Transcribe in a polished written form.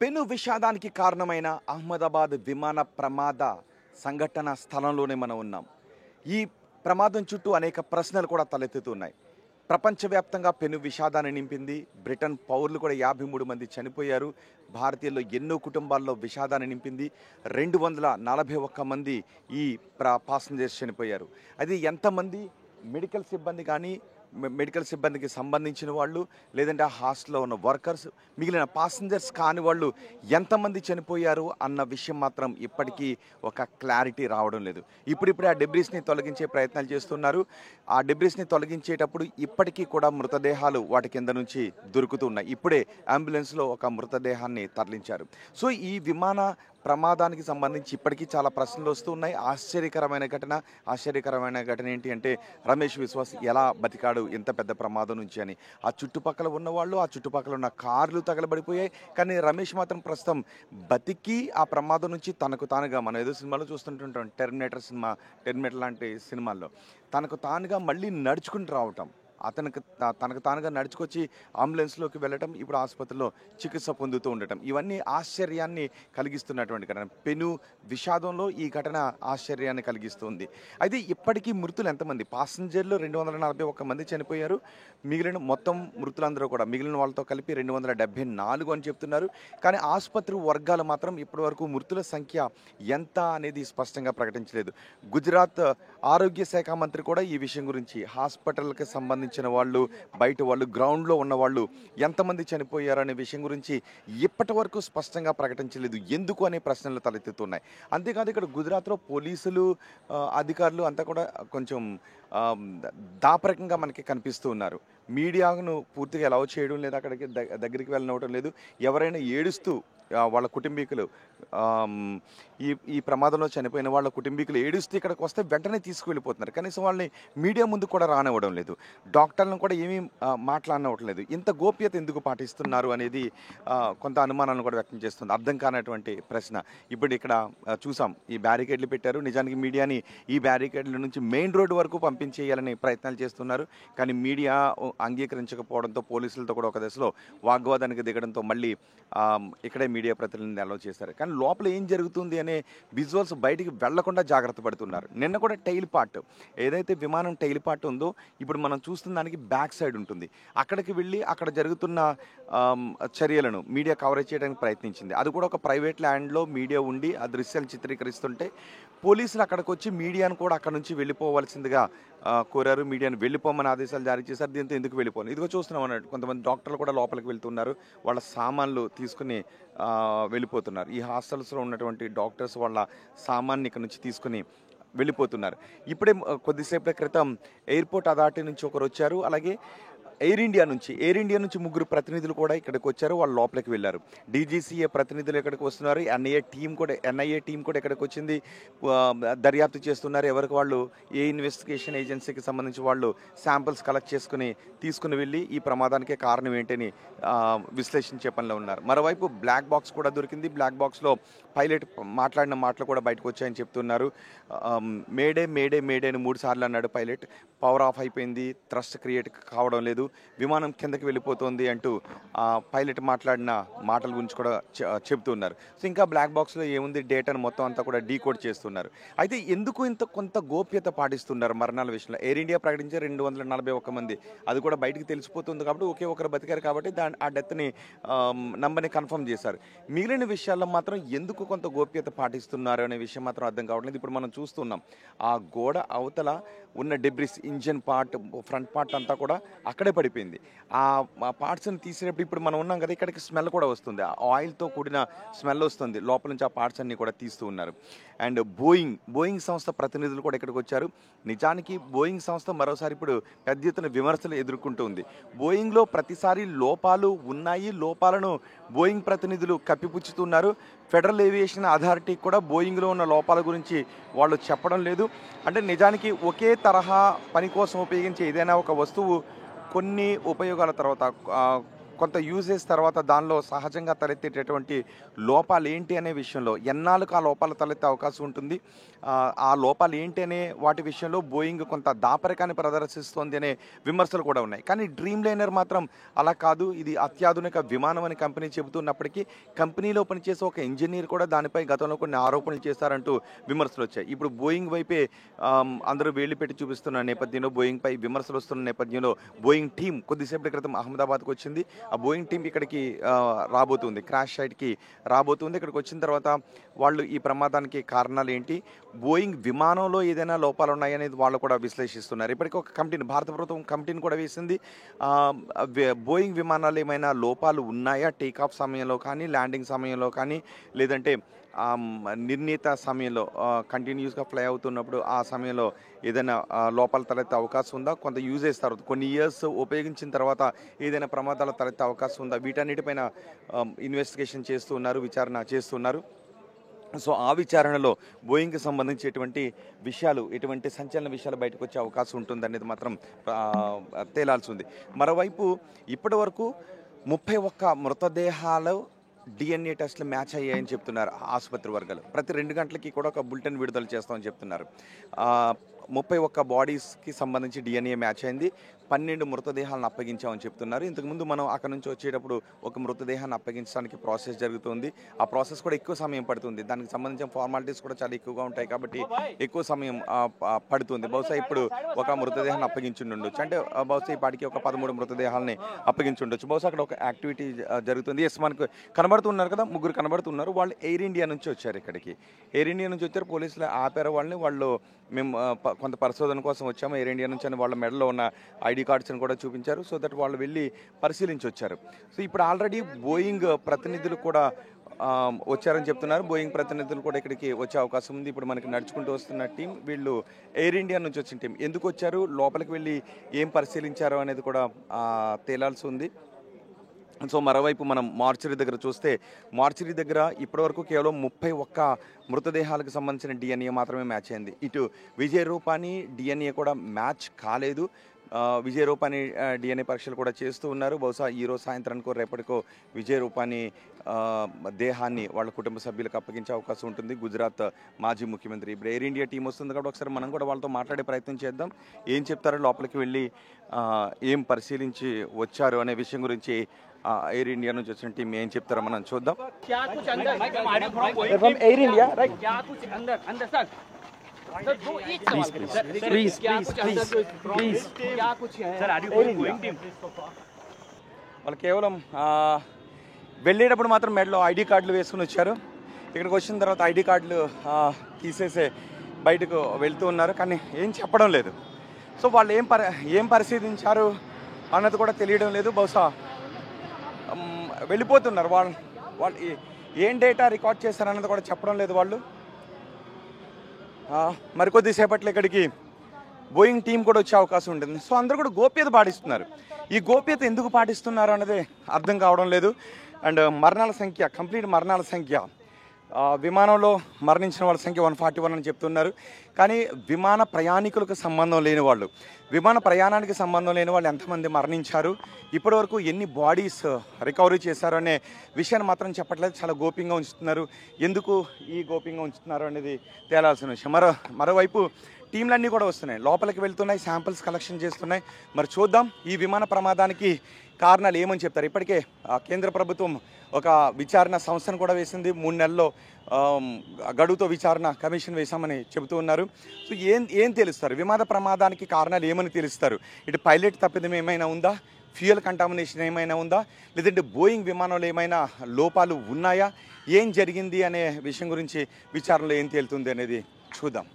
పెను విషాదానికి కారణమైన అహ్మదాబాద్ విమాన ప్రమాద సంఘటన స్థలంలోనే మనం ఉన్నాం. ఈ ప్రమాదం చుట్టూ అనేక ప్రశ్నలు కూడా తలెత్తుతున్నాయి. ప్రపంచవ్యాప్తంగా పెను విషాదాన్ని నింపింది. బ్రిటన్ పౌరులు కూడా 53 మంది చనిపోయారు. భారతీయుల్లో ఎన్నో కుటుంబాల్లో విషాదాన్ని నింపింది. 241 మంది ఈ పాసెంజర్స్ చనిపోయారు. అది ఎంతమంది మెడికల్ సిబ్బంది కానీ మెడికల్ సిబ్బందికి సంబంధించిన వాళ్ళు, లేదంటే ఆ హాస్టల్లో ఉన్న వర్కర్స్, మిగిలిన పాసెంజర్స్ కాని వాళ్ళు ఎంతమంది చనిపోయారు అన్న విషయం మాత్రం ఇప్పటికీ ఒక క్లారిటీ రావడం లేదు. ఇప్పుడిప్పుడే ఆ డెబ్రీస్ని తొలగించే ప్రయత్నాలు చేస్తున్నారు. ఆ డెబ్రీస్ని తొలగించేటప్పుడు ఇప్పటికీ కూడా మృతదేహాలు వాటి కింద నుంచి దొరుకుతున్నాయి. ఇప్పుడే అంబులెన్స్లో ఒక మృతదేహాన్ని తరలించారు. సో ఈ విమాన ప్రమాదానికి సంబంధించి ఇప్పటికీ చాలా ప్రశ్నలు వస్తున్నాయి. ఆశ్చర్యకరమైన ఘటన ఏంటి అంటే, రమేష్ విశ్వాస్ ఎలా బతికాడు ఇంత పెద్ద ప్రమాదం నుంచి అని. ఆ చుట్టుపక్కల ఉన్నవాళ్ళు, ఆ చుట్టుపక్కల ఉన్న కార్లు తగలబడిపోయాయి. కానీ రమేష్ మాత్రం ప్రస్తుతం బతికి ఆ ప్రమాదం నుంచి తనకు తానుగా, మనం ఏదో సినిమాలో చూస్తుంటుంటాం, టెర్మినేటర్ లాంటి సినిమాల్లో తనకు తానుగా మళ్ళీ నడుచుకుంటూ రావటం, తనకు తానుగా నడుచుకొచ్చి అంబులెన్స్లోకి వెళ్ళటం, ఇప్పుడు ఆసుపత్రిలో చికిత్స పొందుతూ ఉండటం, ఇవన్నీ ఆశ్చర్యాన్ని కలిగిస్తున్నటువంటి ఘటన. పెను విషాదంలో ఈ ఘటన ఆశ్చర్యాన్ని కలిగిస్తుంది. అయితే ఇప్పటికీ మృతులు ఎంతమంది? పాసెంజర్లు 241 మంది చనిపోయారు. మొత్తం మృతులందరూ కూడా మిగిలిన వాళ్ళతో కలిపి 274 అని చెప్తున్నారు. కానీ ఆసుపత్రి వర్గాలు మాత్రం ఇప్పటివరకు మృతుల సంఖ్య ఎంత అనేది స్పష్టంగా ప్రకటించలేదు. గుజరాత్ ఆరోగ్య శాఖ మంత్రి కూడా ఈ విషయం గురించి, హాస్పిటల్కి సంబంధించిన వాళ్ళు, బయట వాళ్ళు, గ్రౌండ్లో ఉన్న వాళ్ళు ఎంతమంది చనిపోయారు అనే విషయం గురించి ఇప్పటి వరకు స్పష్టంగా ప్రకటించలేదు. ఎందుకు అనే ప్రశ్నలు తలెత్తుతున్నాయి. అంతేకాదు ఇక్కడ గుజరాత్లో పోలీసులు, అధికారులు అంతా కూడా కొంచెం దాపరికంగా మనకి కనిపిస్తూ ఉన్నారు. మీడియాను పూర్తిగా అలౌ చేయడం లేదు, అక్కడికి దగ్గరికి వెళ్ళనివ్వడం లేదు. ఎవరైనా ఏడుస్తూ వాళ్ళ కుటుంబీకులు, ఈ ప్రమాదంలో చనిపోయిన వాళ్ళ కుటుంబీకులు ఏడుస్తూ ఇక్కడికి వస్తే వెంటనే తీసుకువెళ్ళిపోతున్నారు. కనీసం వాళ్ళని మీడియా ముందు కూడా రానివ్వడం లేదు. డాక్టర్లను కూడా ఏమీ మాట్లాడనివ్వడం లేదు. ఇంత గోప్యత ఎందుకు పాటిస్తున్నారు అనేది కొంత అనుమానాలను కూడా వ్యక్తం చేస్తుంది. అర్థం కానటువంటి ప్రశ్న. ఇప్పుడు ఇక్కడ చూసాం, ఈ బ్యారికేడ్లు పెట్టారు. నిజానికి మీడియాని ఈ బ్యారికేడ్ల నుంచి మెయిన్ రోడ్డు వరకు పంపించేయాలని ప్రయత్నాలు చేస్తున్నారు. కానీ మీడియా అంగీకరించకపోవడంతో పోలీసులతో కూడా ఒక దశలో వాగ్వాదానికి దిగడంతో మళ్ళీ ఇక్కడే మీడియా ప్రతినిధిని అలౌ చేశారు. కానీ లోపల ఏం జరుగుతుంది అనే విజువల్స్ బయటికి వెళ్లకుండా జాగ్రత్త పడుతున్నారు. నిన్న కూడా టైల్ పార్ట్, ఏదైతే విమానం టైల్ పార్ట్ ఉందో ఇప్పుడు మనం చూస్తున్న దానికి బ్యాక్ సైడ్ ఉంటుంది. అక్కడికి వెళ్ళి అక్కడ జరుగుతున్న చర్యలను మీడియా కవరేజ్ చేయడానికి ప్రయత్నించింది. అది కూడా ఒక ప్రైవేట్ ల్యాండ్లో మీడియా ఉండి ఆ దృశ్యాలు చిత్రీకరిస్తుంటే పోలీసులు అక్కడికి వచ్చి మీడియాను కూడా అక్కడ నుంచి వెళ్ళిపోవాల్సిందిగా కోరారు. మీడియాను వెళ్ళిపోమని ఆదేశాలు జారీ చేశారు. దీంతో ఎందుకు వెళ్ళిపోను, ఇదిగో చూస్తున్నాం అన్నట్టు కొంతమంది డాక్టర్లు కూడా లోపలికి వెళ్తున్నారు. వాళ్ళ సామాన్లు తీసుకుని వెళ్ళిపోతున్నారు. ఈ హాస్టల్స్లో ఉన్నటువంటి డాక్టర్స్ వాళ్ళ సామాన్ని ఇక్కడ నుంచి తీసుకుని వెళ్ళిపోతున్నారు. ఇప్పుడే కొద్దిసేపటి క్రితం ఎయిర్పోర్ట్ అథారిటీ నుంచి ఒకరు వచ్చారు. అలాగే ఎయిర్ ఇండియా నుంచి 3 ప్రతినిధులు కూడా ఇక్కడికి వచ్చారు. వాళ్ళు లోపలికి వెళ్ళారు. డీజీసీఏ ప్రతినిధులు ఇక్కడికి వస్తున్నారు. ఎన్ఐఏ టీం కూడా ఇక్కడికి వచ్చింది. దర్యాప్తు చేస్తున్నారు. ఎవరికి వాళ్ళు ఏ ఇన్వెస్టిగేషన్ ఏజెన్సీకి సంబంధించి వాళ్ళు శాంపిల్స్ కలెక్ట్ తీసుకుని వెళ్ళి ఈ ప్రమాదానికి కారణం ఏంటని విశ్లేషించే పనిలో ఉన్నారు. మరోవైపు బ్లాక్ బాక్స్ కూడా దొరికింది. బ్లాక్ బాక్స్లో పైలట్ మాట్లాడిన మాటలు కూడా బయటకు వచ్చాయని చెప్తున్నారు. మేడే మేడే మేడే అని 3 సార్లు అన్నాడు పైలట్. పవర్ ఆఫ్ అయిపోయింది, థ్రస్ట్ క్రియేట్ కావడం లేదు, విమానం కిందకి వెళ్ళిపోతుంది అంటూ పైలట్ మాట్లాడిన మాటల గురించి కూడా చెబుతున్నారు. సో ఇంకా బ్లాక్ బాక్స్లో ఏముంది, డేటాను మొత్తం అంతా కూడా డీకోడ్ చేస్తున్నారు. అయితే ఎందుకు కొంత గోప్యత పాటిస్తున్నారు మరణాల విషయంలో? ఎయిర్ ఇండియా ప్రకటించే 241 మంది, అది కూడా బయటికి తెలిసిపోతుంది కాబట్టి ఒకే ఒకరు బతికారు కాబట్టి ఆ డెత్ని నంబర్ని కన్ఫర్మ్ చేశారు. మిగిలిన విషయాల్లో మాత్రం ఎందుకు కొంత గోప్యత పాటిస్తున్నారు అనే విషయం మాత్రం అర్థం కావట్లేదు. ఇప్పుడు మనం చూస్తున్నాం, ఆ గోడ అవతల ఉన్న debris, engine part, front part అంతా కూడా అక్కడే పడిపోయింది. ఆ పార్ట్స్ని తీసినప్పుడు ఇప్పుడు మనం ఉన్నాం కదా, ఇక్కడికి స్మెల్ కూడా వస్తుంది, ఆయిల్తో కూడిన స్మెల్ వస్తుంది. లోపల నుంచి ఆ పార్ట్స్ అన్ని కూడా తీస్తూ ఉన్నారు. అండ్ బోయింగ్ సంస్థ ప్రతినిధులు కూడా ఇక్కడికి వచ్చారు. నిజానికి బోయింగ్ సంస్థ మరోసారి ఇప్పుడు పెద్ద ఎత్తున విమర్శలు ఎదుర్కొంటుంది. బోయింగ్లో ప్రతిసారి లోపాలు ఉన్నాయి, లోపాలను బోయింగ్ ప్రతినిధులు కప్పిపుచ్చుతున్నారు. ఫెడరల్ ఏవియేషన్ అథారిటీకి కూడా బోయింగ్లో ఉన్న లోపాల గురించి వాళ్ళు చెప్పడం లేదు. అంటే నిజానికి ఒకే తరహా పని కోసం ఉపయోగించే ఏదైనా ఒక వస్తువు కొన్ని ఉపయోగాల తర్వాత, కొంత యూజెస్ తర్వాత దానిలో సహజంగా తలెత్తేటటువంటి లోపాలు ఏంటి అనే విషయంలో ఎన్నాళ్ళకు ఆ లోపాలు తలెత్తే అవకాశం ఉంటుంది, ఆ లోపాలు ఏంటి అనే వాటి విషయంలో బోయింగ్ కొంత దాపరికాన్ని ప్రదర్శిస్తోంది అనే విమర్శలు కూడా ఉన్నాయి. కానీ డ్రీమ్ లైనర్ మాత్రం అలా కాదు, ఇది అత్యాధునిక విమానం అని కంపెనీ చెబుతున్నప్పటికీ కంపెనీలో పనిచేసే ఒక ఇంజనీర్ కూడా దానిపై గతంలో కొన్ని ఆరోపణలు చేశారంటూ విమర్శలు వచ్చాయి. ఇప్పుడు బోయింగ్ వైపే అందరూ వేళ్లు పెట్టి చూపిస్తున్న నేపథ్యంలో, బోయింగ్ పై విమర్శలు వస్తున్న నేపథ్యంలో బోయింగ్ టీం కొద్దిసేపటి క్రితం అహ్మదాబాద్కు వచ్చింది. ఆ బోయింగ్ టీం ఇక్కడికి రాబోతుంది, క్రాష్ సైట్కి రాబోతుంది. ఇక్కడికి వచ్చిన తర్వాత వాళ్ళు ఈ ప్రమాదానికి కారణాలు ఏంటి, బోయింగ్ విమానంలో ఏదైనా లోపాలు ఉన్నాయనేది వాళ్ళు కూడా విశ్లేషిస్తున్నారు. ఇప్పటికీ ఒక కమిటీని, భారత ప్రభుత్వం కమిటీని కూడా వేసింది. బోయింగ్ విమానాలు ఏమైనా లోపాలు ఉన్నాయా టేకాఫ్ సమయంలో కానీ, ల్యాండింగ్ సమయంలో కానీ, లేదంటే నిర్ణీత సమయంలో కంటిన్యూస్గా ఫ్లై అవుతున్నప్పుడు ఆ సమయంలో ఏదైనా లోపాలు తలెత్తే అవకాశం ఉందా, కొంత యూజెస్ తర్వాత కొన్ని ఇయర్స్ ఉపయోగించిన తర్వాత ఏదైనా ప్రమాదాలు తలెత్తే అవకాశం ఉందా, వీటన్నిటిపైన ఇన్వెస్టిగేషన్ చేస్తూ ఉన్నారు, విచారణ చేస్తున్నారు. సో ఆ విచారణలో బోయింగ్కి సంబంధించి ఎటువంటి సంచలన విషయాలు బయటకు వచ్చే అవకాశం ఉంటుందనేది మాత్రం తేలాల్సి ఉంది. మరోవైపు ఇప్పటి వరకు 31 మృతదేహాలు DNA టెస్టులు మ్యాచ్ అయ్యాయని చెప్తున్నారు ఆసుపత్రి వర్గాలు. ప్రతి 2 గంటలకి కూడా ఒక బులెటిన్ విడుదల చేస్తామని చెప్తున్నారు. 31 బాడీస్కి సంబంధించి DNA మ్యాచ్ అయింది. 12 మృతదేహాలను అప్పగించామని చెప్తున్నారు. ఇంతకుముందు మనం అక్కడ నుంచి వచ్చేటప్పుడు ఒక మృతదేహాన్ని అప్పగించడానికి ప్రాసెస్ జరుగుతుంది. ఆ ప్రాసెస్ కూడా ఎక్కువ సమయం పడుతుంది. దానికి సంబంధించిన ఫార్మాలిటీస్ కూడా చాలా ఎక్కువగా ఉంటాయి కాబట్టి ఎక్కువ సమయం పడుతుంది. బహుశా ఇప్పుడు ఒక మృతదేహాన్ని అప్పగించుండొచ్చు, అంటే బహుశా ఇప్పటికి ఒక 13 మృతదేహాలని అప్పగించుండొచ్చు. బహుశా అక్కడ ఒక యాక్టివిటీ జరుగుతుంది. ఎస్, మనకు కనబడుతున్నారు కదా, 3 కనబడుతున్నారు. వాళ్ళు ఎయిర్ ఇండియా నుంచి వచ్చారు ఇక్కడికి. ఎయిర్ ఇండియా నుంచి వచ్చారు, పోలీసులు ఆపారు వాళ్ళని. వాళ్ళు మేము కొంత పరిశోధన కోసం వచ్చాము ఎయిర్ ఇండియా నుంచి అని వాళ్ళ మెడలో ఉన్న ఐడి కార్డ్స్ని కూడా చూపించారు. సో దట్ వాళ్ళు వెళ్ళి పరిశీలించి వచ్చారు. సో ఇప్పుడు ఆల్రెడీ బోయింగ్ ప్రతినిధులు కూడా వచ్చారని చెప్తున్నారు. బోయింగ్ ప్రతినిధులు కూడా ఇక్కడికి వచ్చే అవకాశం ఉంది. ఇప్పుడు మనకి నడుచుకుంటూ వస్తున్న టీం, వీళ్ళు ఎయిర్ ఇండియా నుంచి వచ్చిన టీం. ఎందుకు వచ్చారు, లోపలికి వెళ్ళి ఏం పరిశీలించారు అనేది కూడా తేలాల్సి ఉంది. సో మరోవైపు మనం మార్చరీ దగ్గర చూస్తే, మార్చరీ దగ్గర ఇప్పటివరకు కేవలం 31 మృతదేహాలకు సంబంధించిన DNA మాత్రమే మ్యాచ్ అయింది. ఇటు విజయ్ రూపానీ DNA కూడా మ్యాచ్ కాలేదు. విజయ్ రూపానీ DNA పరీక్షలు కూడా చేస్తూ ఉన్నారు. బహుశా ఈరోజు సాయంత్రానికో రేపటికో విజయ్ రూపానీ దేహాన్ని వాళ్ళ కుటుంబ సభ్యులకు అప్పగించే అవకాశం ఉంటుంది. గుజరాత్ మాజీ ముఖ్యమంత్రి. ఇప్పుడు ఎయిర్ ఇండియా టీం వస్తుంది కాబట్టి ఒకసారి మనం కూడా వాళ్ళతో మాట్లాడే ప్రయత్నం చేద్దాం. ఏం చెప్తారో, లోపలికి వెళ్ళి ఏం పరిశీలించి వచ్చారు అనే విషయం గురించి ఎయిర్ ఇండియా నుంచి వచ్చిన టీం ఏం చెప్తారో మనం చూద్దాం. ఎయిర్ ఇండియా వాళ్ళు కేవలం వెళ్ళేటప్పుడు మాత్రం మెడలో ఐడి కార్డులు వేసుకుని వచ్చారు. ఇక్కడికి వచ్చిన తర్వాత ఐడి కార్డులు తీసేసే బయటకు వెళ్తూ ఉన్నారు, కానీ ఏం చెప్పడం లేదు. సో వాళ్ళు ఏం పరిశీలించారు అన్నది కూడా తెలియడం లేదు. బహుశా వెళ్ళిపోతున్నారు. వాళ్ళు ఏం డేటా రికార్డ్ చేశారన్నది కూడా చెప్పడం లేదు వాళ్ళు. మరికొద్దిసేపట్లో ఇక్కడికి బోయింగ్ టీం కూడా వచ్చే అవకాశం ఉంటుంది. సో అందరూ కూడా గోప్యత పాటిస్తున్నారు. ఈ గోప్యత ఎందుకు పాటిస్తున్నారు అన్నది అర్థం కావడం లేదు. అండ్ కంప్లీట్ మరణాల సంఖ్య, విమానంలో మరణించిన వాళ్ళ సంఖ్య 141 అని చెప్తున్నారు. కానీ విమాన ప్రయాణికులకు సంబంధం లేని వాళ్ళు, విమాన ప్రయాణానికి సంబంధం లేని వాళ్ళు ఎంతమంది మరణించారు, ఇప్పటివరకు ఎన్ని బాడీస్ రికవరీ చేశారు అనే విషయాన్ని మాత్రం చెప్పట్లేదు. చాలా గోప్యంగా ఉంచుతున్నారు. ఎందుకు ఈ గోప్యంగా ఉంచుతున్నారు అనేది తేలాల్సిన విషయం. మరోవైపు టీంలన్నీ కూడా వస్తున్నాయి, లోపలికి వెళ్తున్నాయి, శాంపిల్స్ కలెక్షన్ చేస్తున్నాయి. మరి చూద్దాం ఈ విమాన ప్రమాదానికి కారణాలు ఏమని చెప్తారు. ఇప్పటికే కేంద్ర ప్రభుత్వం ఒక విచారణ సంస్థను కూడా వేసింది. 3 నెలల్లో గడువుతో విచారణ కమిషన్ వేశామని చెబుతూ ఉన్నారు. సో ఏం తెలుస్తారు, విమాన ప్రమాదానికి కారణాలు ఏమని తెలుస్తారు. ఇటు పైలట్ తప్పిదం ఏమైనా ఉందా, ఫ్యూయల్ కంటామినేషన్ ఏమైనా ఉందా, లేదంటే బోయింగ్ విమానంలో ఏమైనా లోపాలు ఉన్నాయా, ఏం జరిగింది అనే విషయం గురించి విచారణలో ఏం తేలుతుంది అనేది చూద్దాం.